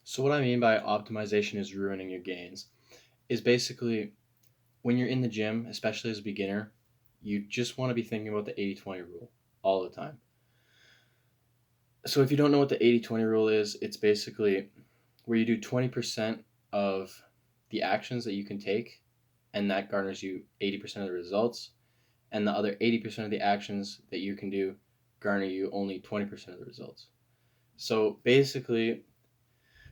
So what I mean by optimization is ruining your gains is basically when you're in the gym, especially as a beginner, you just want to be thinking about the 80-20 rule all the time. So if you don't know what the 80-20 rule is, it's basically where you do 20% of the actions that you can take and that garners you 80% of the results, and the other 80% of the actions that you can do garner you only 20% of the results. So basically,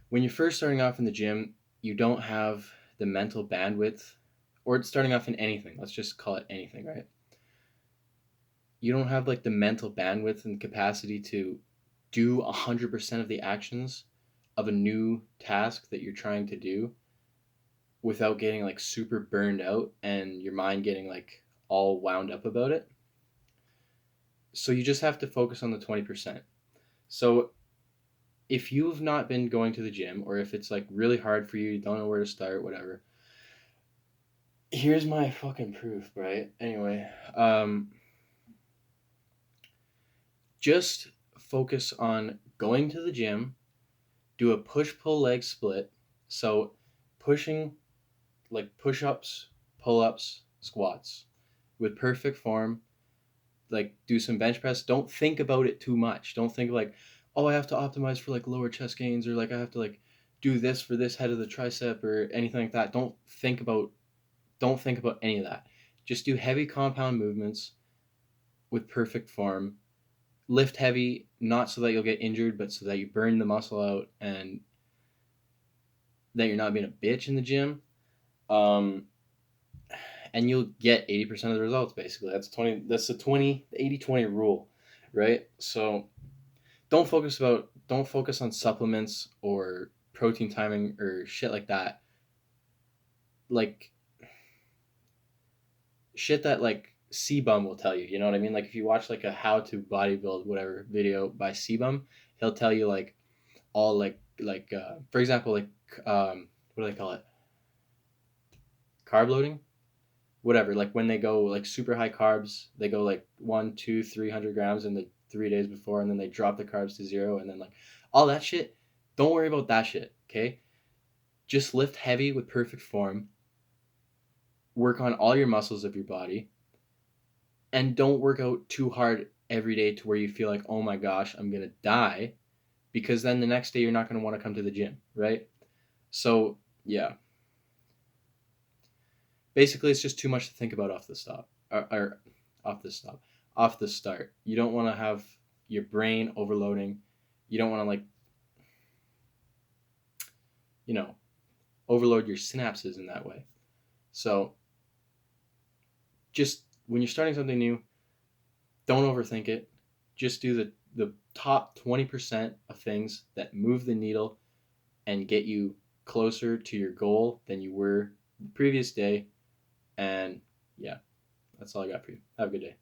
when you're first starting off in the gym, you don't have the mental bandwidth, or starting off in anything, let's just call it anything, right? You don't have like the mental bandwidth and capacity to do 100% of the actions of a new task that you're trying to do without getting like super burned out and your mind getting like all wound up about it. So you just have to focus on the 20%. So if you've not been going to the gym, or if it's like really hard for you, you don't know where to start, whatever, here's my fucking proof, right? Anyway, just focus on going to the gym, do a push pull leg split. So pushing like push ups, pull ups, squats with perfect form. Like do some bench press. Don't think about it too much. Don't think like, oh, I have to optimize for like lower chest gains, or like I have to like do this for this head of the tricep or anything like that. Don't think about any of that. Just do heavy compound movements with perfect form. Lift heavy, not so that you'll get injured, but so that you burn the muscle out and that you're not being a bitch in the gym. Um, and you'll get 80% of the results basically. That's the 80-20 rule, right? So don't focus on supplements or protein timing or shit like that. Like shit that like Cbum will tell you. You know what I mean? Like if you watch like a how to bodybuild whatever video by Cbum, he'll tell you like all for example what do they call it? Carb loading, whatever. Like when they go like super high carbs, they go like 1, 2, 300 grams in the 3 days before, and then they drop the carbs to zero, and then like all that shit. Don't worry about that shit. Okay, just lift heavy with perfect form. Work on all your muscles of your body, and don't work out too hard every day to where you feel like, oh my gosh, I'm gonna die, because then the next day you're not gonna want to come to the gym, right? So yeah, basically it's just too much to think about off the stop, or off the stop, off the start. You don't want to have your brain overloading. You don't want to like you know overload your synapses in that way. So just when you're starting something new, don't overthink it. Just do the top 20% of things that move the needle and get you closer to your goal than you were the previous day. And yeah, that's all I got for you. Have a good day.